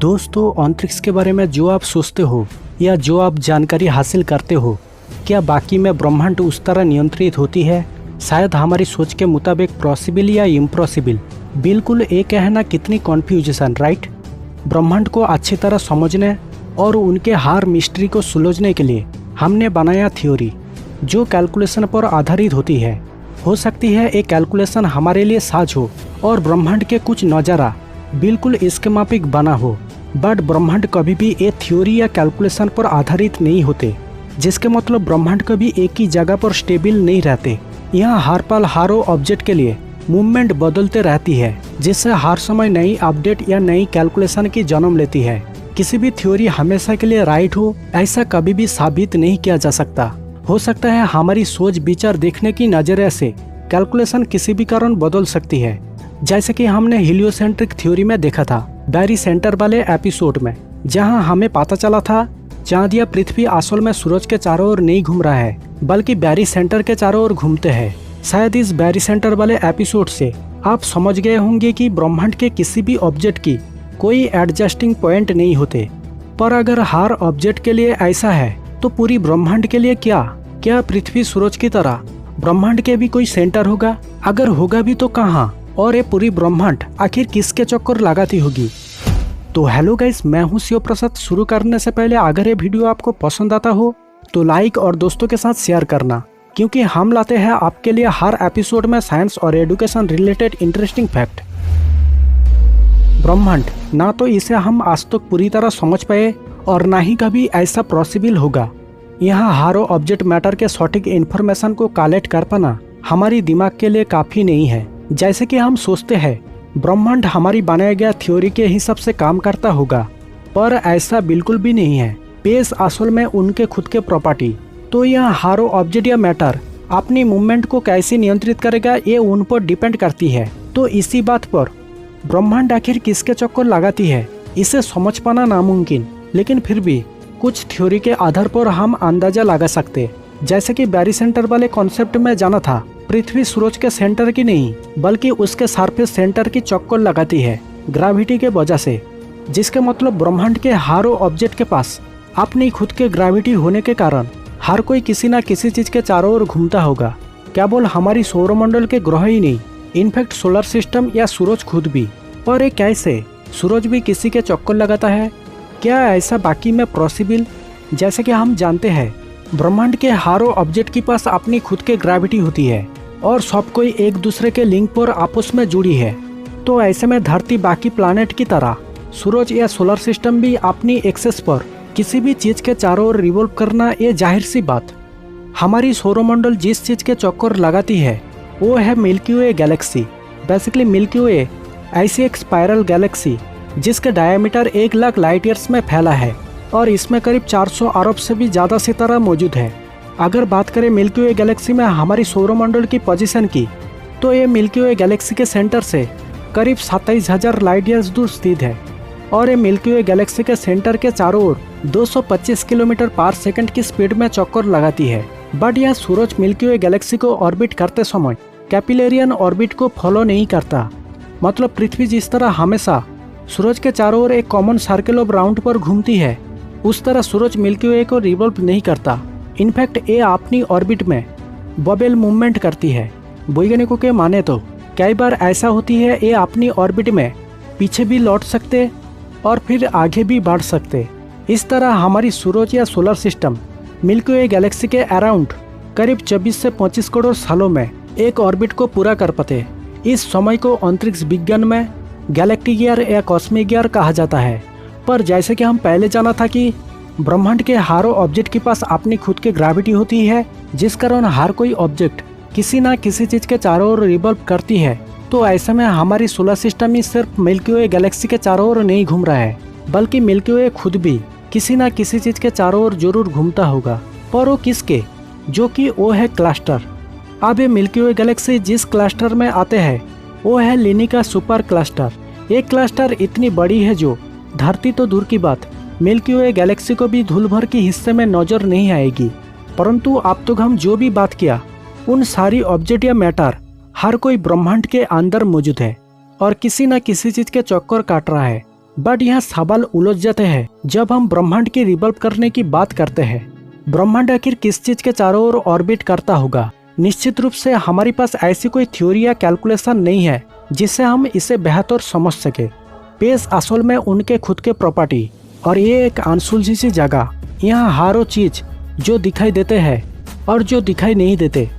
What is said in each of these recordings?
दोस्तों, अंतरिक्ष के बारे में जो आप सोचते हो या जो आप जानकारी हासिल करते हो, क्या बाकी में ब्रह्मांड उस तरह नियंत्रित होती है? शायद हमारी सोच के मुताबिक पॉसिबल या इम्पॉसिबल। बिल्कुल एक कहना कितनी कन्फ्यूजन, राइट? ब्रह्मांड को अच्छी तरह समझने और उनके हर मिस्ट्री को सुलझने के लिए हमने बनाया थ्योरी जो कैलकुलेशन पर आधारित होती है। हो सकती है एक कैलकुलेशन हमारे लिए साझ हो और ब्रह्मांड के कुछ नज़ारा बिल्कुल स्कीमेटिक बना हो, बट ब्रह्मांड कभी भी एक थ्योरी या कैलकुलेशन पर आधारित नहीं होते, जिसके मतलब ब्रह्मांड कभी एक ही जगह पर स्टेबल नहीं रहते। यहाँ हर पल हर ऑब्जेक्ट के लिए मूवमेंट बदलते रहती है, जिससे हर समय नई अपडेट या नई कैलकुलेशन की जन्म लेती है। किसी भी थ्योरी हमेशा के लिए राइट हो ऐसा कभी भी साबित नहीं किया जा सकता। हो सकता है हमारी सोच विचार देखने की नजरिए से कैलकुलेशन किसी भी कारण बदल सकती है, जैसे कि हमने हीलियोसेंट्रिक थ्योरी में देखा था बैरी सेंटर वाले एपिसोड में, जहां हमें पता चला था चांद या पृथ्वी असल में सूरज के चारों ओर नहीं घूम रहा है, बल्कि बैरी सेंटर के चारों ओर घूमते हैं। शायद इस बैरी सेंटर वाले एपिसोड से आप समझ गए होंगे कि ब्रह्मांड के किसी भी ऑब्जेक्ट की कोई एडजस्टिंग पॉइंट नहीं होते। पर अगर हर ऑब्जेक्ट के लिए ऐसा है तो पूरी ब्रह्मांड के लिए क्या पृथ्वी सूरज की तरह ब्रह्मांड के भी कोई सेंटर होगा? अगर होगा भी तो कहाँ? और ये पूरी ब्रह्मांड आखिर किसके चक्कर लगाती होगी? तो हेलो गाइस, मैं हूँ शिव प्रसाद। शुरू करने से पहले अगर ये वीडियो आपको पसंद आता हो तो लाइक और दोस्तों के साथ शेयर करना, क्योंकि हम लाते हैं आपके लिए हर एपिसोड में साइंस और एजुकेशन रिलेटेड इंटरेस्टिंग फैक्ट। ब्रह्मांड, ना तो इसे हम आज तक पूरी तरह समझ पाए और ना ही कभी ऐसा पॉसिबल होगा। यहाँ हर ऑब्जेक्ट मैटर के सटीक इन्फॉर्मेशन को कलेक्ट कर पाना हमारी दिमाग के लिए काफ़ी नहीं है। जैसे कि हम सोचते हैं ब्रह्मांड हमारी बनाए गया थ्योरी के हिसाब से काम करता होगा, पर ऐसा बिल्कुल भी नहीं है। स्पेस असल में उनके खुद के प्रॉपर्टी। तो यह हर ऑब्जेक्ट या मैटर अपनी मूवमेंट को कैसे नियंत्रित करेगा ये उन पर डिपेंड करती है। तो इसी बात पर ब्रह्मांड आखिर किसके चक्कर लगाती है इसे समझ पाना नामुमकिन, लेकिन फिर भी कुछ थ्योरी के आधार पर हम अंदाजा लगा सकते। जैसे कि बैरी सेंटर वाले कॉन्सेप्ट में जाना था, पृथ्वी सूरज के सेंटर की नहीं बल्कि उसके सरफेस सेंटर की चक्कर लगाती है ग्रेविटी के वजह से, जिसके मतलब ब्रह्मांड के हर ऑब्जेक्ट के पास अपनी खुद के ग्रेविटी होने के कारण हर कोई किसी न किसी चीज के चारों ओर घूमता होगा। केवल हमारी सौरमंडल के ग्रह ही नहीं, इनफैक्ट सोलर सिस्टम या सूरज खुद भी। पर ये कैसे? सूरज भी किसी के चक्कर लगाता है? क्या ऐसा बाकी में पॉसिबल? जैसे कि हम जानते हैं ब्रह्मांड के हर ऑब्जेक्ट के पास अपनी खुद के ग्रेविटी होती है और सब कोई एक दूसरे के लिंक पर आपस में जुड़ी है। तो ऐसे में धरती बाकी प्लैनेट की तरह सूरज या सोलर सिस्टम भी अपनी एक्सेस पर किसी भी चीज के चारों ओर रिवॉल्व करना ये जाहिर सी बात। हमारी सौरमंडल जिस चीज के चक्कर लगाती है वो है मिल्की वे गैलेक्सी। बेसिकली मिल्की वे ऐसी एक स्पाइरल गैलेक्सी जिसका डायमीटर 1 लाख लाइट ईयर्स में फैला है और इसमें करीब 400 अरब से भी ज़्यादा सितारा मौजूद है। अगर बात करें मिल्की वे गैलेक्सी में हमारी सौरमंडल की पोजीशन की, तो ये मिल्की वे गैलेक्सी के सेंटर से करीब 27,000 लाइट ईयर्स दूर स्थित है और ये मिल्की वे गैलेक्सी के सेंटर के चारों ओर 225 किलोमीटर पर सेकंड की स्पीड में चक्कर लगाती है। बट यह सूरज मिल्की वे गैलेक्सी को ऑर्बिट करते समय कैपिलेरियन ऑर्बिट को फॉलो नहीं करता। मतलब पृथ्वी जिस तरह हमेशा सूरज के चारों ओर एक कॉमन सर्कल ऑफ राउंड पर घूमती है, उस तरह सूरज मिल्की वे को रिवॉल्व नहीं करता। इनफैक्ट ये अपनी ऑर्बिट में बबल मूवमेंट करती है। वैज्ञानिकों के माने तो कई बार ऐसा होती है ये अपनी ऑर्बिट में पीछे भी लौट सकते और फिर आगे भी बढ़ सकते। इस तरह हमारी सूरज या सोलर सिस्टम मिल्की वे गैलेक्सी के अराउंड करीब 24 से 25 करोड़ सालों में एक ऑर्बिट को पूरा कर पाते। इस समय को अंतरिक्ष विज्ञान में गैलेक्टिक ईयर या कॉस्मिक ईयर कहा जाता है। पर जैसे कि हम पहले जाना था कि ब्रह्मांड के हर ऑब्जेक्ट के पास अपनी खुद की ग्रेविटी होती है, जिस कारण हर कोई ऑब्जेक्ट किसी ना किसी चीज के चारों ओर रिवॉल्व करती है। तो ऐसे में हमारी सोलर सिस्टम ही सिर्फ मिल्की वे गैलेक्सी के चारों ओर नहीं घूम रहा है, बल्कि मिल्की वे खुद भी किसी ना किसी चीज के चारों ओर जरूर घूमता होगा। पर वो किसके? जो कि वो है क्लस्टर। अब ये मिल्की वे गैलेक्सी जिस क्लस्टर में आते हैं वो है लिनिका सुपर क्लस्टर। ये क्लस्टर इतनी बड़ी है जो धरती तो दूर की बात, मिल्की वे गैलेक्सी को भी धूल भर के हिस्से में नजर नहीं आएगी। परंतु अब तक हम जो भी बात किया उन सारी ऑब्जेक्ट या मैटर हर कोई ब्रह्मांड के अंदर मौजूद है और किसी न किसी चीज के चक्कर काट रहा है। बट यहाँ सवाल उलझ जाते हैं जब हम ब्रह्मांड की रिवॉल्व करने की बात करते हैं। ब्रह्मांड आखिर किस चीज के चारों ओर ऑर्बिट करता होगा? निश्चित रूप से हमारे पास ऐसी कोई थ्योरी या कैलकुलेशन नहीं है जिससे हम इसे बेहतर समझ सके। स्पेस असल में उनके खुद के प्रॉपर्टी और ये एक अनसुलझी सी जगह। यहाँ हर चीज जो दिखाई देते हैं और जो दिखाई नहीं देते,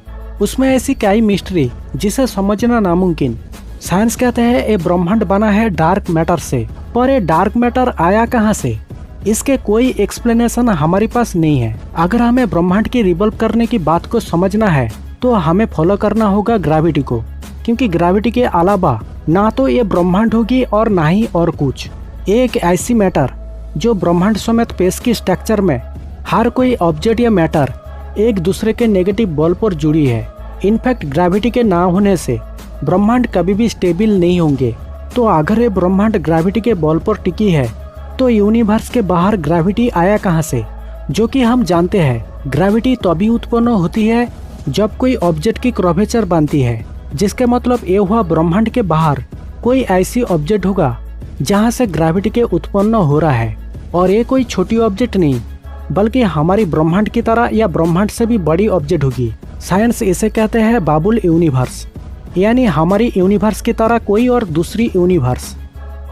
उसमें ऐसी क्या ही मिस्ट्री जिसे समझना नामुमकिन। साइंस कहते हैं ये ब्रह्मांड बना है डार्क मैटर से, पर ये डार्क मैटर आया कहाँ से? इसके कोई एक्सप्लेनेशन हमारे पास नहीं है। अगर हमें ब्रह्मांड की रिवॉल्व करने की बात को समझना है तो हमें फॉलो करना होगा ग्रेविटी को, क्योंकि ग्रेविटी के अलावा ना तो ये ब्रह्मांड होगी और ना ही और कुछ। एक ऐसी मैटर जो ब्रह्मांड समेत स्पेस की स्ट्रक्चर में हर कोई ऑब्जेक्ट या मैटर एक दूसरे के नेगेटिव बल पर जुड़ी है। इनफैक्ट ग्रेविटी के ना होने से ब्रह्मांड कभी भी स्टेबल नहीं होंगे। तो अगर ये ब्रह्मांड ग्रेविटी के बल पर टिकी है तो यूनिवर्स के बाहर ग्रेविटी आया कहाँ से? जो कि हम जानते हैं ग्रेविटी तभी उत्पन्न होती है जब कोई ऑब्जेक्ट की कर्वेचर बनती है, जिसके मतलब ये हुआ ब्रह्मांड के बाहर कोई ऐसी ऑब्जेक्ट होगा जहाँ से ग्रेविटी के उत्पन्न हो रहा है। और ये कोई छोटी ऑब्जेक्ट नहीं बल्कि हमारी ब्रह्मांड की तरह या ब्रह्मांड से भी बड़ी ऑब्जेक्ट होगी। साइंस इसे कहते हैं बाबुल यूनिवर्स, यानी हमारी यूनिवर्स की तरह कोई और दूसरी यूनिवर्स।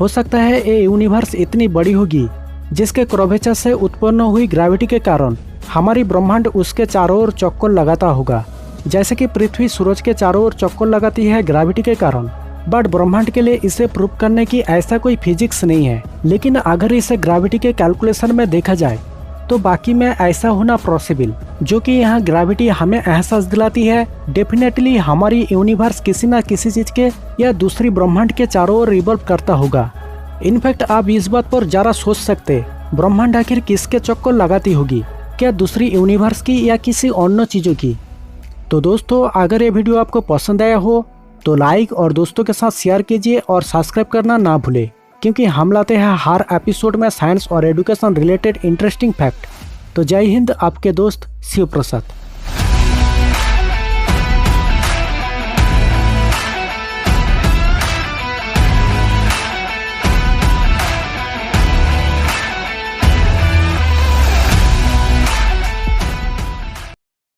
हो सकता है ये यूनिवर्स इतनी बड़ी होगी जिसके कर्वेचर से उत्पन्न हुई ग्रेविटी के कारण हमारी ब्रह्मांड उसके चारों ओर चक्कर लगाता होगा, जैसे कि पृथ्वी सूरज के चारों ओर चक्कर लगाती है ग्रेविटी के कारण। बट ब्रह्मांड के लिए इसे प्रूव करने की ऐसा कोई फिजिक्स नहीं है। लेकिन अगर इसे ग्रेविटी के कैलकुलेशन में देखा जाए तो बाकी में ऐसा होना पॉसिबल, जो कि यहाँ ग्रेविटी हमें एहसास दिलाती है डेफिनेटली हमारी यूनिवर्स किसी न किसी चीज के या दूसरी ब्रह्मांड के चारों ओर रिवॉल्व करता होगा। इनफैक्ट आप इस बात पर जरा सोच सकते, ब्रह्मांड आखिर किसके चक्कर लगाती होगी? क्या दूसरी यूनिवर्स की या किसी अन्य चीजों की? तो दोस्तों, अगर ये वीडियो आपको पसंद आया हो तो लाइक और दोस्तों के साथ शेयर कीजिए और सब्सक्राइब करना ना भूलें, क्योंकि हम लाते हैं हर एपिसोड में साइंस और एजुकेशन रिलेटेड इंटरेस्टिंग फैक्ट। तो जय हिंद, आपके दोस्त शिव प्रसाद।